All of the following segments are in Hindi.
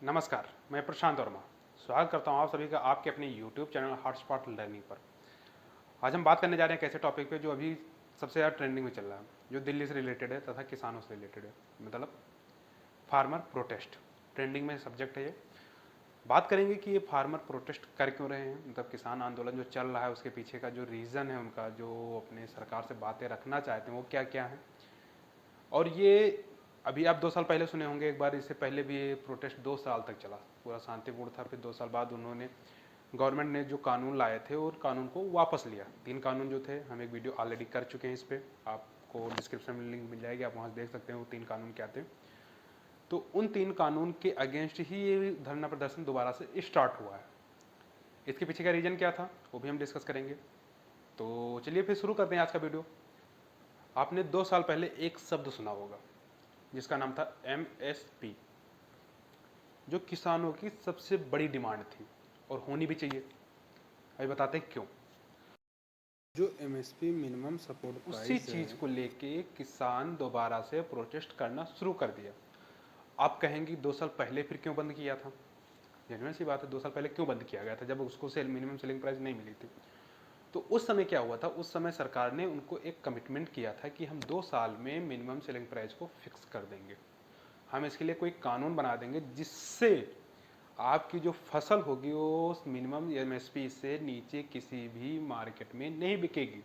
नमस्कार, मैं प्रशांत वर्मा स्वागत करता हूँ आप सभी का आपके अपने YouTube चैनल हॉटस्पॉट लर्निंग पर। आज हम बात करने जा रहे हैं एक ऐसे टॉपिक पे जो अभी सबसे ज़्यादा ट्रेंडिंग में चल रहा है, जो दिल्ली से रिलेटेड है तथा किसानों से रिलेटेड है, मतलब फार्मर प्रोटेस्ट। ट्रेंडिंग में सब्जेक्ट है ये। बात करेंगे कि ये फार्मर प्रोटेस्ट कर क्यों रहे हैं, मतलब किसान आंदोलन जो चल रहा है उसके पीछे का जो रीज़न है उनका, जो अपने सरकार से बातें रखना चाहते हैं वो क्या क्या है। और ये अभी आप 2 साल पहले सुने होंगे, एक बार इससे पहले भी ये प्रोटेस्ट 2 साल तक चला, पूरा शांतिपूर्ण था। फिर 2 साल बाद उन्होंने गवर्नमेंट ने जो कानून लाए थे और कानून को वापस लिया। 3 कानून जो थे, हम एक वीडियो ऑलरेडी कर चुके हैं इस पर, आपको डिस्क्रिप्शन में लिंक मिल जाएगी, आप वहाँ देख सकते हैं वो 3 कानून क्या थे। तो उन 3 कानून के अगेंस्ट ही ये धरना प्रदर्शन दोबारा से स्टार्ट हुआ है। इसके पीछे का रीजन क्या था वो भी हम डिस्कस करेंगे। तो चलिए फिर शुरू करते हैं आज का वीडियो। आपने 2 साल पहले एक शब्द सुना होगा जिसका नाम था MSP, जो किसानों की सबसे बड़ी डिमांड थी और होनी भी चाहिए। अभी बताते हैं क्यों। जो एमएसपी मिनिमम सपोर्ट उसी प्राइस चीज है। को लेके किसान दोबारा से प्रोटेस्ट करना शुरू कर दिया। आप कहेंगे 2 साल पहले फिर क्यों बंद किया था? जेन्युइन सी बात है, 2 साल पहले क्यों बंद किया गया था जब उसको मिनिमम सेलिंग प्राइस नहीं मिली थी? तो उस समय क्या हुआ था, उस समय सरकार ने उनको एक कमिटमेंट किया था कि हम 2 साल में मिनिमम सेलिंग प्राइस को फिक्स कर देंगे। हम इसके लिए कोई कानून बना देंगे जिससे आपकी जो फसल होगी वो मिनिमम MSP से नीचे किसी भी मार्केट में नहीं बिकेगी।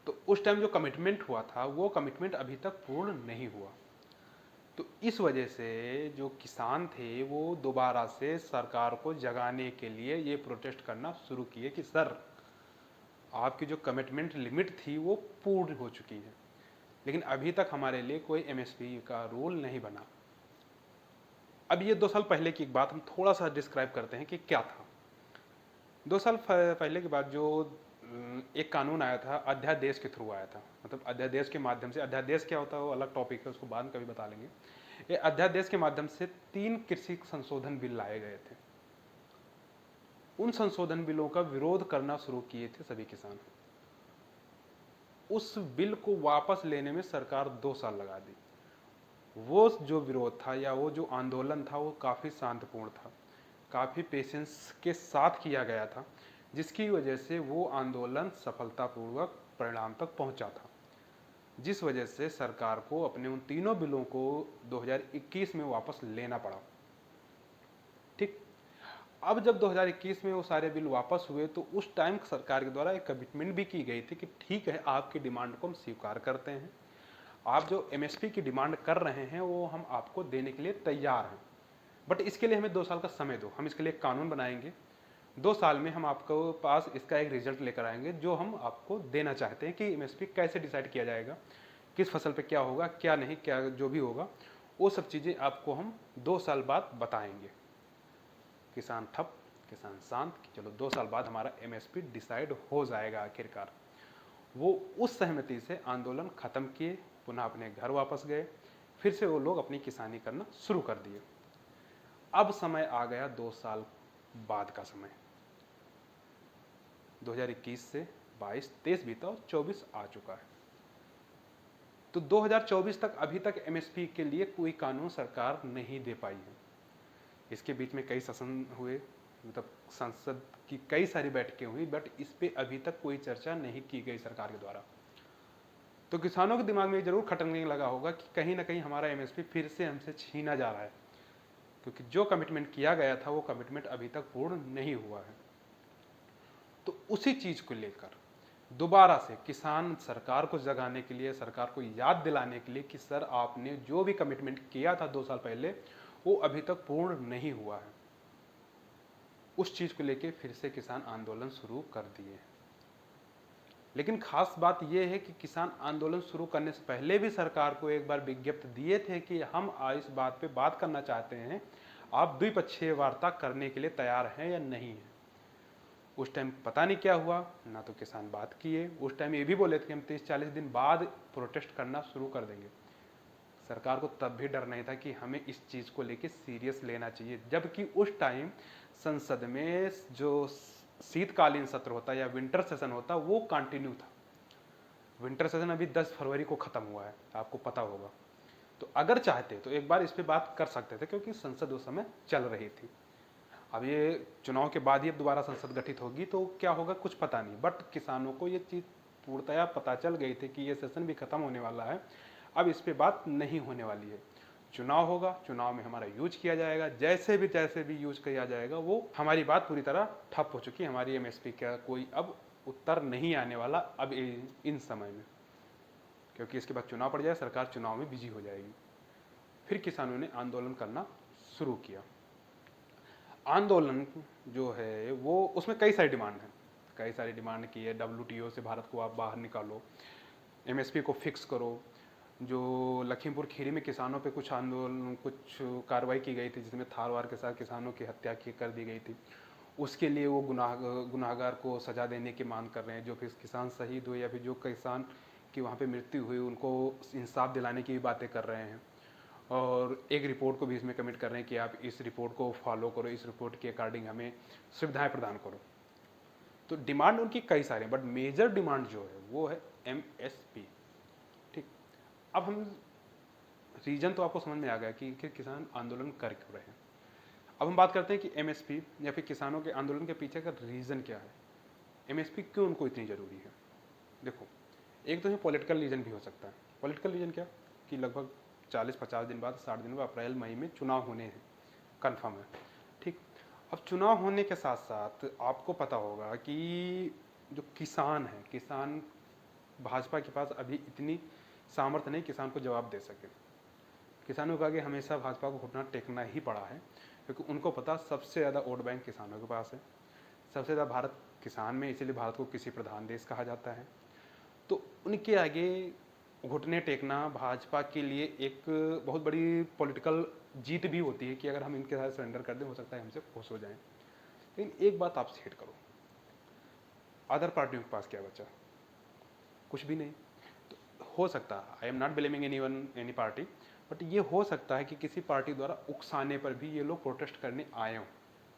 तो उस टाइम जो कमिटमेंट हुआ था वो कमिटमेंट अभी तक पूर्ण नहीं हुआ। तो इस वजह से जो किसान थे वो दोबारा से सरकार को जगाने के लिए ये प्रोटेस्ट करना शुरू किए कि सर, आपकी जो कमिटमेंट लिमिट थी वो पूर्ण हो चुकी है, लेकिन अभी तक हमारे लिए कोई MSP का रूल नहीं बना। अब ये 2 साल पहले की एक बात हम थोड़ा सा डिस्क्राइब करते हैं कि क्या था। 2 साल पहले के बाद जो एक कानून आया था, अध्यादेश के थ्रू आया था, मतलब अध्यादेश के माध्यम से। अध्यादेश क्या होता है वो अलग टॉपिक है, उसको बाद में कभी बता लेंगे। ये अध्यादेश के माध्यम से 3 कृषि संशोधन बिल लाए गए थे। उन संशोधन बिलों का विरोध करना शुरू किए थे सभी किसान। उस बिल को वापस लेने में सरकार 2 साल लगा दी। वो जो विरोध था या वो जो आंदोलन था वो काफ़ी शांतिपूर्ण था, काफ़ी पेशेंस के साथ किया गया था, जिसकी वजह से वो आंदोलन सफलतापूर्वक परिणाम तक पहुंचा था, जिस वजह से सरकार को अपने उन तीनों बिलों को 2021 में वापस लेना पड़ा। ठीक। अब जब 2021 में वो सारे बिल वापस हुए तो उस टाइम सरकार के द्वारा एक कमिटमेंट भी की गई थी कि ठीक है, आपकी डिमांड को हम स्वीकार करते हैं, आप जो MSP की डिमांड कर रहे हैं वो हम आपको देने के लिए तैयार हैं, बट इसके लिए हमें 2 साल का समय दो, हम इसके लिए एक कानून बनाएंगे। 2 साल में हम आपको पास इसका एक रिजल्ट लेकर आएंगे जो हम आपको देना चाहते हैं कि MSP कैसे डिसाइड किया जाएगा, किस फसल पे क्या होगा, क्या नहीं, क्या जो भी होगा वो सब चीज़ें आपको हम 2 साल बाद बताएंगे। किसान ठप, किसान शांत कि चलो 2 साल बाद हमारा MSP डिसाइड हो जाएगा आखिरकार। वो उस सहमति से आंदोलन खत्म किए, पुनः अपने घर वापस गए, फिर से वो लोग अपनी किसानी करना शुरू कर दिए। अब समय आ गया 2 साल बाद का समय। 2021 से 22, 23 बीता और 24 आ चुका है। तो 2024 तक अभी तक MSP के लिए कोई कानून सरकार नहीं दे पाई है। इसके बीच में कई सेशन हुए, मतलब संसद की कई सारी बैठकें हुई, बट इस पे अभी तक कोई चर्चा नहीं की गई सरकार के द्वारा। तो किसानों के दिमाग में जरूर खटकने लगा होगा कि कहीं ना कहीं हमारा MSP फिर से हमसे छीना जा रहा है, क्योंकि जो कमिटमेंट किया गया था वो कमिटमेंट अभी तक पूर्ण नहीं हुआ है। तो उसी चीज को लेकर दोबारा से किसान सरकार को जगाने के लिए, सरकार को याद दिलाने के लिए कि सर, आपने जो भी कमिटमेंट किया था 2 साल पहले वो अभी तक पूर्ण नहीं हुआ है, उस चीज को लेकर फिर से किसान आंदोलन शुरू कर दिए। लेकिन खास बात यह है कि किसान आंदोलन शुरू करने से पहले भी सरकार को एक बार विज्ञप्ति दिए थे कि हम इस बात पे बात करना चाहते हैं, आप द्विपक्षीय वार्ता करने के लिए तैयार हैं या नहीं है। उस टाइम पता नहीं क्या हुआ, ना तो किसान बात किए। उस टाइम ये भी बोले थे कि हम 30-40 दिन बाद प्रोटेस्ट करना शुरू कर देंगे। सरकार को तब भी डर नहीं था कि हमें इस चीज़ को लेकर सीरियस लेना चाहिए, जबकि उस टाइम संसद में जो शीतकालीन सत्र होता या विंटर सेशन होता वो कंटिन्यू था। विंटर सेशन अभी 10 फरवरी को ख़त्म हुआ है, आपको पता होगा। तो अगर चाहते तो एक बार इस पे बात कर सकते थे, क्योंकि संसद उस समय चल रही थी। अब ये चुनाव के बाद ही अब दोबारा संसद गठित होगी तो क्या होगा कुछ पता नहीं, बट किसानों को ये चीज़ पूर्णतया पता चल गई थी कि ये सेशन भी खत्म होने वाला है, अब इस पे बात नहीं होने वाली है। चुनाव होगा, चुनाव में हमारा यूज किया जाएगा, जैसे भी यूज किया जाएगा वो हमारी बात पूरी तरह ठप हो चुकी है। हमारी एमएसपी का कोई अब उत्तर नहीं आने वाला अब इन समय में, क्योंकि इसके बाद चुनाव पड़ जाए, सरकार चुनाव में बिजी हो जाएगी। फिर किसानों ने आंदोलन करना शुरू किया। आंदोलन जो है वो उसमें कई सारी डिमांड है, कई सारी डिमांड की है। WTO से भारत को आप बाहर निकालो, एमएसपी को फिक्स करो। जो लखीमपुर खीरी में किसानों पे कुछ आंदोलन, कुछ कार्रवाई की गई थी जिसमें थारवार के साथ किसानों की हत्या की कर दी गई थी, उसके लिए वो गुनाहगार को सजा देने की मांग कर रहे हैं। जो फिर किसान शहीद हुए या फिर जो किसान की वहाँ पे मृत्यु हुई उनको इंसाफ दिलाने की भी बातें कर रहे हैं। और एक रिपोर्ट को भी इसमें कमिट कर रहे हैं कि आप इस रिपोर्ट को फॉलो करो, इस रिपोर्ट के अकॉर्डिंग हमें सुविधाएं प्रदान करो। तो डिमांड उनकी कई सारे हैं, बट मेजर डिमांड जो है वो है एमएसपी। ठीक, अब हम रीजन तो आपको समझ में आ गया कि किसान आंदोलन कर क्यों रहे हैं। अब हम बात करते हैं कि एमएसपी या फिर किसानों के आंदोलन के पीछे का रीजन क्या है, एमएसपी क्यों उनको इतनी जरूरी है। देखो, एक तो है पॉलिटिकल रीजन भी हो सकता है। पॉलिटिकल रीजन क्या कि लगभग 40-50 दिन बाद, 60 दिन बाद अप्रैल मई में चुनाव होने हैं, कन्फर्म है। ठीक, अब चुनाव होने के साथ साथ आपको पता होगा कि जो किसान है, किसान भाजपा के पास अभी इतनी सामर्थ्य नहीं किसान को जवाब दे सके। किसानों को आगे हमेशा भाजपा को घुटना टेकना ही पड़ा है, क्योंकि उनको पता सबसे ज़्यादा वोट बैंक किसानों के पास है, सबसे ज़्यादा भारत किसान में, इसीलिए भारत को कृषि प्रधान देश कहा जाता है। तो उनके आगे घुटने टेकना भाजपा के लिए एक बहुत बड़ी पॉलिटिकल जीत भी होती है कि अगर हम इनके साथ सरेंडर कर दें हो सकता है हमसे खुश हो जाएं। लेकिन एक बात आप सेट करो, अदर पार्टियों के पास क्या बचा, कुछ भी नहीं। तो हो सकता है, I am not blaming any party, but ये हो सकता है कि किसी पार्टी द्वारा उकसाने पर भी ये लोग प्रोटेस्ट करने आए हों।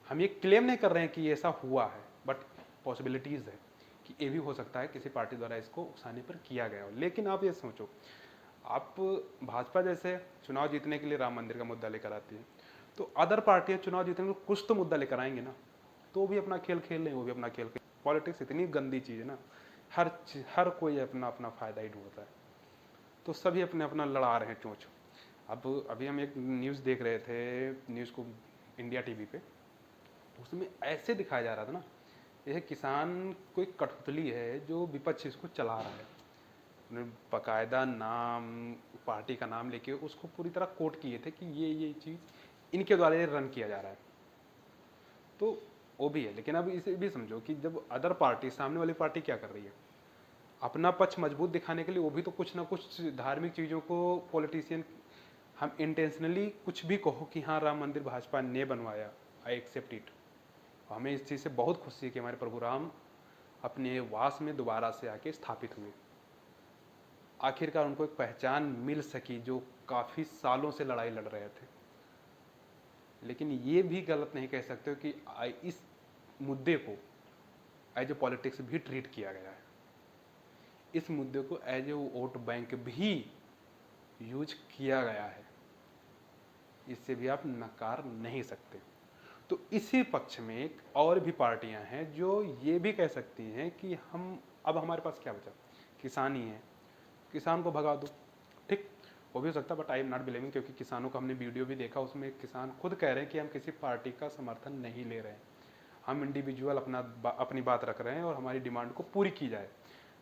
हम ये क्लेम नहीं कर रहे हैं कि ये ऐसा हुआ है, बट पॉसिबिलिटीज़ है कि ये भी हो सकता है किसी पार्टी द्वारा इसको उकसाने पर किया गया हो। लेकिन आप ये सोचो, आप भाजपा जैसे चुनाव जीतने के लिए राम मंदिर का मुद्दा लेकर आती है, तो अदर पार्टियां चुनाव जीतने के लिए कुछ तो मुद्दा लेकर आएंगे ना, तो भी अपना खेल खेल लें, वो भी अपना खेल खेल। पॉलिटिक्स इतनी गंदी चीज़ है ना, हर कोई अपना अपना फ़ायदा ही ढूंढता है, तो सभी अपने अपना लड़ा रहे हैं चोंच। अब अभी हम एक न्यूज़ देख रहे थे, न्यूज़ को इंडिया टीवी पे, उसमें ऐसे दिखाया जा रहा था ना, यह किसान कोई कठपुतली है जो विपक्ष इसको चला रहा है। उन्होंने बाकायदा नाम, पार्टी का नाम लेके उसको पूरी तरह कोट किए थे कि ये चीज़ इनके द्वारा ये रन किया जा रहा है। तो वो भी है, लेकिन अब इसे भी समझो कि जब अदर पार्टी, सामने वाली पार्टी क्या कर रही है, अपना पक्ष मजबूत दिखाने के लिए वो भी तो कुछ ना कुछ धार्मिक चीज़ों को, पॉलिटिशियन, हम इंटेंशनली कुछ भी कहो कि हाँ राम मंदिर भाजपा ने बनवाया, आई एक्सेप्ट इट, हमें इस चीज़ से बहुत खुशी है कि हमारे प्रभु राम अपने वास में दोबारा से आके स्थापित हुए। आखिरकार उनको एक पहचान मिल सकी जो काफ़ी सालों से लड़ाई लड़ रहे थे। लेकिन ये भी गलत नहीं कह सकते कि इस मुद्दे को एज ए पॉलिटिक्स भी ट्रीट किया गया है, इस मुद्दे को एज ए वोट बैंक भी यूज किया गया है, इससे भी आप नकार नहीं सकते। तो इसी पक्ष में एक और भी पार्टियां हैं जो ये भी कह सकती हैं कि हम, अब हमारे पास क्या बचा, किसान ही है, किसान को भगा दो। ठीक, वो भी हो सकता है, but I am not believing, क्योंकि किसानों का हमने वीडियो भी देखा, उसमें किसान खुद कह रहे हैं कि हम किसी पार्टी का समर्थन नहीं ले रहे हैं, हम इंडिविजुअल अपनी बात रख रहे हैं और हमारी डिमांड को पूरी की जाए,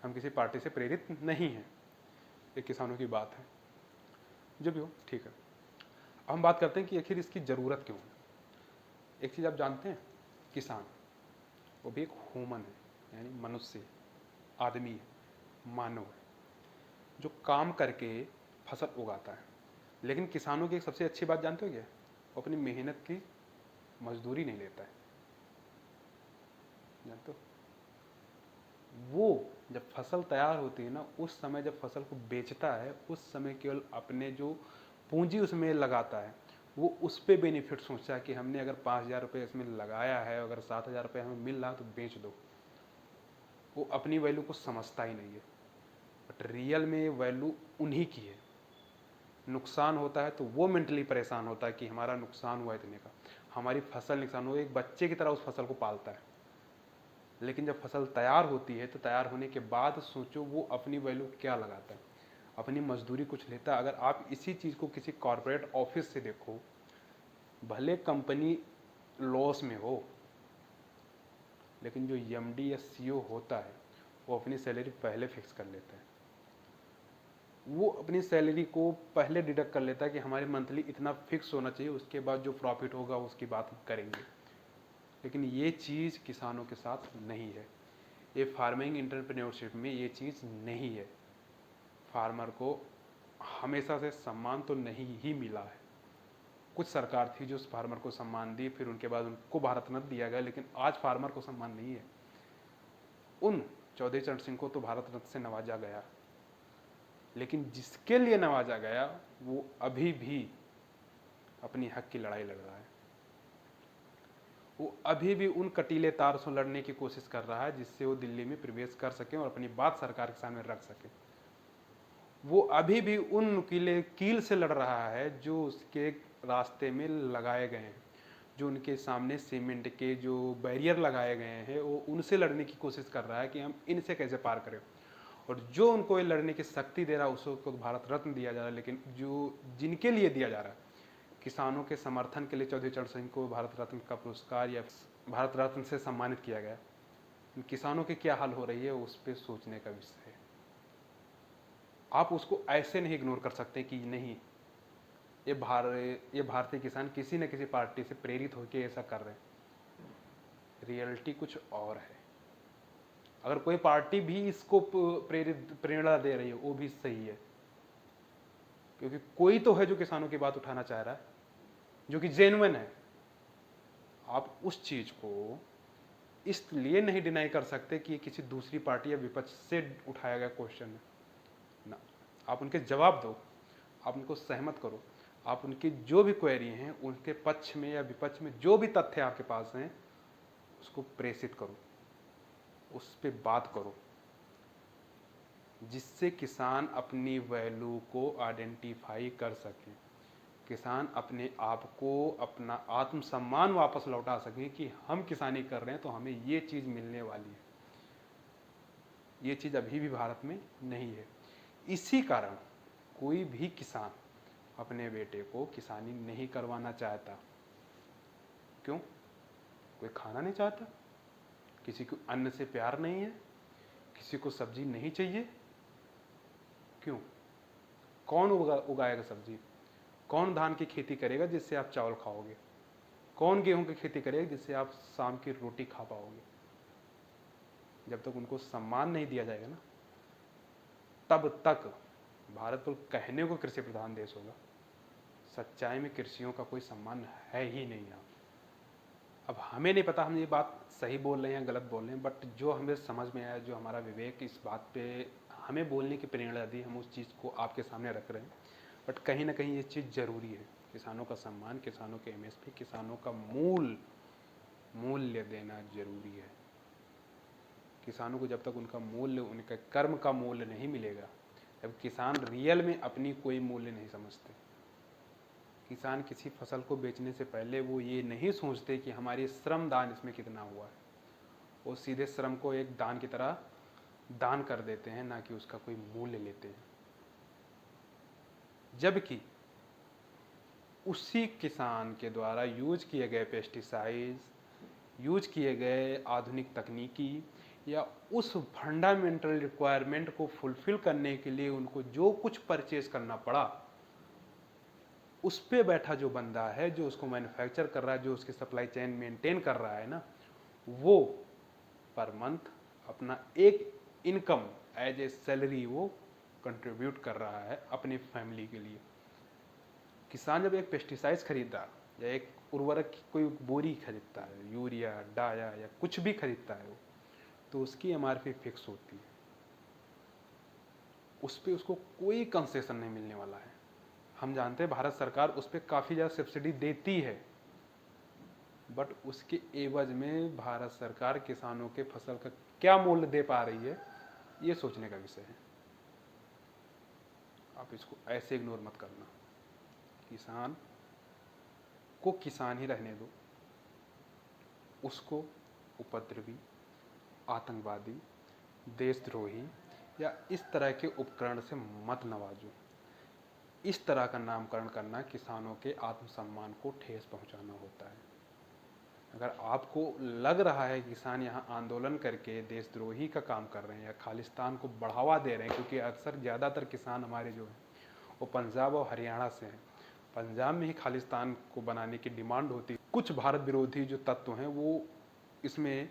हम किसी पार्टी से प्रेरित नहीं हैं। ये किसानों की बात है, जो भी हो ठीक है। अब हम बात करते हैं कि आखिर इसकी ज़रूरत क्यों है। एक चीज़ आप जानते हैं, किसान वो भी एक ह्यूमन है, यानी मनुष्य, आदमी है, मानव है, जो काम करके फसल उगाता है। लेकिन किसानों की एक सबसे अच्छी बात जानते हो क्या, वो अपनी मेहनत की मजदूरी नहीं लेता है, जानते हो। वो जब फसल तैयार होती है ना, उस समय जब फसल को बेचता है, उस समय केवल अपने जो पूंजी उसमें लगाता है, वो उस पर बेनिफिट सोचता है कि हमने अगर 5,000 रुपये इसमें लगाया है, अगर 7,000 रुपये हमें मिल रहा तो बेच दो। वो अपनी वैल्यू को समझता ही नहीं है, बट रियल में वैल्यू उन्हीं की है नुकसान होता है तो वो मेंटली परेशान होता है कि हमारा नुकसान हुआ इतने का, हमारी फसल नुकसान हो, एक बच्चे की तरह उस फसल को पालता है। लेकिन जब फसल तैयार होती है तो तैयार होने के बाद सोचो वो अपनी वैल्यू क्या लगाता है, अपनी मजदूरी कुछ लेता है। अगर आप इसी चीज़ को किसी कॉरपोरेट ऑफिस से देखो, भले कंपनी लॉस में हो, लेकिन जो एमडी या सीईओ होता है वो अपनी सैलरी पहले फिक्स कर लेता है। वो अपनी सैलरी को पहले डिडक्ट कर लेता है कि हमारे मंथली इतना फिक्स होना चाहिए, उसके बाद जो प्रॉफिट होगा उसकी बात हम करेंगे। लेकिन ये चीज़ किसानों के साथ नहीं है। ये फार्मिंग एंटरप्रेन्योरशिप में ये चीज़ नहीं है। फार्मर को हमेशा से सम्मान तो नहीं ही मिला है। कुछ सरकार थी जो उस फार्मर को सम्मान दी, फिर उनके बाद उनको भारत रत्न दिया गया, लेकिन आज फार्मर को सम्मान नहीं है। उन चौधरी चरण सिंह को तो भारत रत्न से नवाजा गया, लेकिन जिसके लिए नवाजा गया वो अभी भी अपनी हक की लड़ाई लड़ रहा है। वो अभी भी उन कटीले तार से लड़ने की कोशिश कर रहा है जिससे वो दिल्ली में प्रवेश कर सके और अपनी बात सरकार के सामने रख सके। वो अभी भी उन नुकीले कील से लड़ रहा है जो उसके रास्ते में लगाए गए हैं, जो उनके सामने सीमेंट के जो बैरियर लगाए गए हैं वो उनसे लड़ने की कोशिश कर रहा है कि हम इनसे कैसे पार करें। और जो उनको ये लड़ने की शक्ति दे रहा है उसको भारत रत्न दिया जा रहा है, लेकिन जो जिनके लिए दिया जा रहा है, किसानों के समर्थन के लिए चौधरी चरण सिंह को भारत रत्न का पुरस्कार या भारत रत्न से सम्मानित किया गया। किसानों की क्या हाल हो रही है उस पर सोचने का विषय है। आप उसको ऐसे नहीं इग्नोर कर सकते कि नहीं ये भारतीय किसान किसी न किसी पार्टी से प्रेरित होकर ऐसा कर रहे हैं। रियलिटी कुछ और है। अगर कोई पार्टी भी इसको प्रेरणा दे रही है वो भी सही है, क्योंकि कोई तो है जो किसानों की बात उठाना चाह रहा है, जो कि जेन्युइन है। आप उस चीज को इसलिए नहीं डिनाई कर सकते कि ये किसी दूसरी पार्टी या विपक्ष से उठाया गया क्वेश्चन है ना। आप उनके जवाब दो, आप उनको सहमत करो, आप उनकी जो भी क्वेरी हैं उनके पक्ष में या विपक्ष में जो भी तथ्य आपके पास हैं उसको प्रेषित करो, उस पर बात करो, जिससे किसान अपनी वैल्यू को आइडेंटिफाई कर सके, किसान अपने आप को अपना आत्मसम्मान वापस लौटा सके कि हम किसानी कर रहे हैं तो हमें ये चीज़ मिलने वाली है। ये चीज़ अभी भी भारत में नहीं है। इसी कारण कोई भी किसान अपने बेटे को किसानी नहीं करवाना चाहता। क्यों? कोई खाना नहीं चाहता, किसी को अन्न से प्यार नहीं है, किसी को सब्जी नहीं चाहिए। क्यों? कौन उगाएगा सब्जी? कौन धान की खेती करेगा जिससे आप चावल खाओगे? कौन गेहूं की खेती करेगा जिससे आप शाम की रोटी खा पाओगे? जब तक उनको सम्मान नहीं दिया जाएगा ना, तब तक भारत तो कहने को कृषि प्रधान देश होगा, सच्चाई में कृषियों का कोई सम्मान है ही नहीं। अब हमें नहीं पता हम ये बात सही बोल रहे हैं या गलत बोल रहे हैं, बट जो हमें समझ में आया, जो हमारा विवेक इस बात पे हमें बोलने की प्रेरणा दी, हम उस चीज़ को आपके सामने रख रहे हैं। बट कहीं ना कहीं ये चीज़ ज़रूरी है। किसानों का सम्मान, किसानों के एमएसपी, किसानों का मूल्य देना जरूरी है। किसानों को जब तक उनका मूल्य, उनके कर्म का मूल्य नहीं मिलेगा, जब किसान रियल में अपनी कोई मूल्य नहीं समझते। किसान किसी फसल को बेचने से पहले वो ये नहीं सोचते कि हमारी श्रम दान इसमें कितना हुआ है। वो सीधे श्रम को एक दान की तरह दान कर देते हैं, ना कि उसका कोई मूल्य लेते हैं। जबकि उसी किसान के द्वारा यूज किए गए पेस्टिसाइड्स, यूज किए गए आधुनिक तकनीकी या उस फंडामेंटल रिक्वायरमेंट को फुलफिल करने के लिए उनको जो कुछ परचेज करना पड़ा, उस पे बैठा जो बंदा है, जो उसको मैन्युफैक्चर कर रहा है, जो उसकी सप्लाई चेन मेंटेन कर रहा है ना, वो पर मंथ अपना एक इनकम एज ए सैलरी वो कंट्रीब्यूट कर रहा है अपनी फैमिली के लिए। किसान जब एक पेस्टिसाइड्स खरीदता है या एक उर्वरक की कोई बोरी खरीदता है, यूरिया, डाया या कुछ भी खरीदता है वो, तो उसकी एमआरपी फिक्स होती है, उस पर उसको कोई कंसेशन नहीं मिलने वाला है। हम जानते हैं भारत सरकार उस पर काफ़ी ज़्यादा सब्सिडी देती है, बट उसके एवज में भारत सरकार किसानों के फसल का क्या मूल्य दे पा रही है, ये सोचने का विषय है। आप इसको ऐसे इग्नोर मत करना। किसान को किसान ही रहने दो, उसको उपद्रवी, आतंकवादी, देशद्रोही या इस तरह के उपकरण से मत नवाजो। इस तरह का नामकरण करना किसानों के आत्मसम्मान को ठेस पहुंचाना होता है। अगर आपको लग रहा है कि किसान यहाँ आंदोलन करके देशद्रोही का काम कर रहे हैं या खालिस्तान को बढ़ावा दे रहे हैं, क्योंकि अक्सर ज़्यादातर किसान हमारे जो हैं वो पंजाब और हरियाणा से हैं, पंजाब में ही खालिस्तान को बनाने की डिमांड होती है। कुछ भारत विरोधी जो तत्व हैं वो इसमें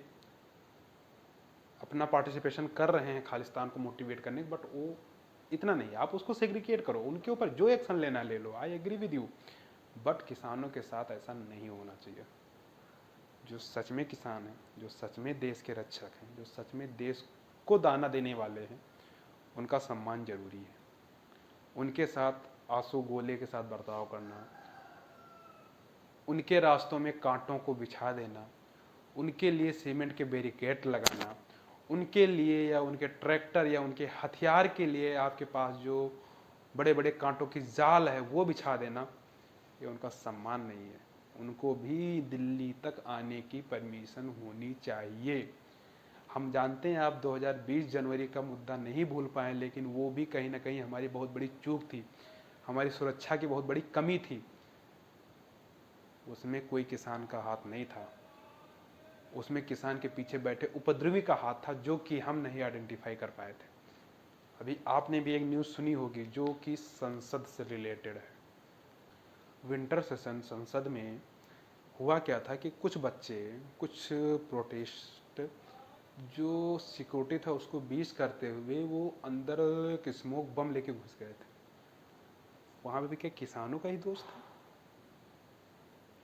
अपना पार्टिसिपेशन कर रहे हैं खालिस्तान को मोटिवेट करने, बट वो इतना नहीं। आप उसको सेग्रीगेट करो, उनके ऊपर जो एक्शन लेना ले लो, I agree with you, but किसानों के साथ ऐसा नहीं होना चाहिए। जो सच में किसान हैं, जो सच में देश के रक्षक हैं, जो सच में देश को दाना देने वाले हैं, उनका सम्मान जरूरी है। उनके साथ आंसू गोले के साथ बर्ताव करना, उनके रास्तों में कांटों को बिछा देना, उनके लिए सीमेंट के बैरिकेड लगाना, उनके लिए या उनके ट्रैक्टर या उनके हथियार के लिए आपके पास जो बड़े बड़े कांटों की जाल है वो बिछा देना, ये उनका सम्मान नहीं है। उनको भी दिल्ली तक आने की परमिशन होनी चाहिए। हम जानते हैं आप 2020 जनवरी का मुद्दा नहीं भूल पाए, लेकिन वो भी कहीं ना कहीं हमारी बहुत बड़ी चूक थी, हमारी सुरक्षा की बहुत बड़ी कमी थी। उसमें कोई किसान का हाथ नहीं था, उसमें किसान के पीछे बैठे उपद्रवी का हाथ था, जो कि हम नहीं आइडेंटिफाई कर पाए थे। अभी आपने भी एक न्यूज़ सुनी होगी जो कि संसद से रिलेटेड है। विंटर सेशन संसद में हुआ क्या था कि कुछ बच्चे, कुछ प्रोटेस्ट जो सिक्योरिटी था उसको बीच करते हुए वो अंदर एक स्मोक बम लेके घुस गए थे। वहाँ पे भी क्या किसानों का ही दोष था?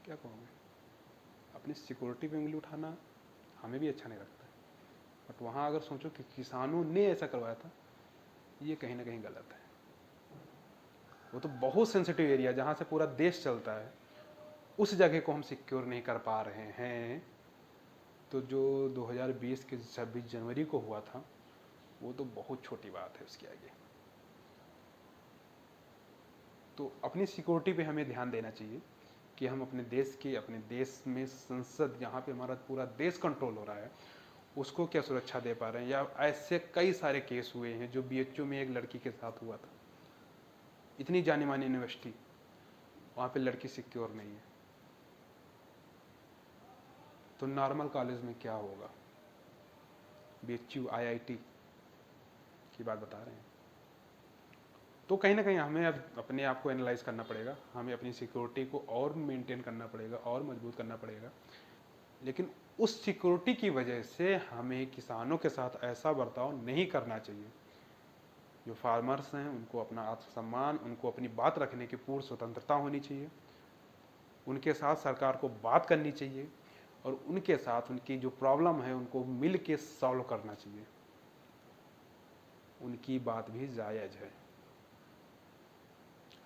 क्या कहोगे? अपनी सिक्योरिटी पे उंगली उठाना हमें भी अच्छा नहीं लगता, बट वहाँ अगर सोचो कि किसानों ने ऐसा करवाया था, ये कहीं ना कहीं गलत है। वो तो बहुत सेंसिटिव एरिया जहाँ से पूरा देश चलता है, उस जगह को हम सिक्योर नहीं कर पा रहे हैं। तो जो 2020 के 26 जनवरी को हुआ था वो तो बहुत छोटी बात है उसके आगे। तो अपनी सिक्योरिटी पे हमें ध्यान देना चाहिए कि हम अपने देश में संसद, जहाँ पे हमारा पूरा देश कंट्रोल हो रहा है, उसको क्या सुरक्षा दे पा रहे हैं। या ऐसे कई सारे केस हुए हैं जो BHU में एक लड़की के साथ हुआ था, इतनी जानी मानी यूनिवर्सिटी, वहाँ पे लड़की सिक्योर नहीं है, तो नॉर्मल कॉलेज में क्या होगा? BHU IIT की बात बता रहे हैं। तो कहीं ना कहीं हमें अब अपने आप को एनालाइज करना पड़ेगा, हमें अपनी सिक्योरिटी को और मेंटेन करना पड़ेगा और मजबूत करना पड़ेगा। लेकिन उस सिक्योरिटी की वजह से हमें किसानों के साथ ऐसा बर्ताव नहीं करना चाहिए। जो फार्मर्स हैं उनको अपना आत्मसम्मान, उनको अपनी बात रखने की पूर्ण स्वतंत्रता होनी चाहिए। उनके साथ सरकार को बात करनी चाहिए और उनके साथ उनकी जो प्रॉब्लम है उनको मिल के सॉल्व करना चाहिए। उनकी बात भी जायज़ है,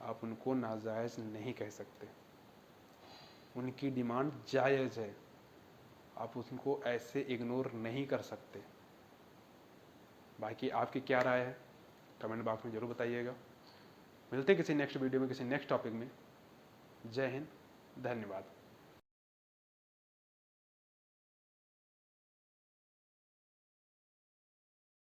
आप उनको नाजायज़ नहीं कह सकते। उनकी डिमांड जायज़ है, आप उनको ऐसे इग्नोर नहीं कर सकते। बाकी आपकी क्या राय है कमेंट बॉक्स में ज़रूर बताइएगा। मिलते हैं किसी नेक्स्ट वीडियो में, किसी नेक्स्ट टॉपिक में। जय हिंद, धन्यवाद।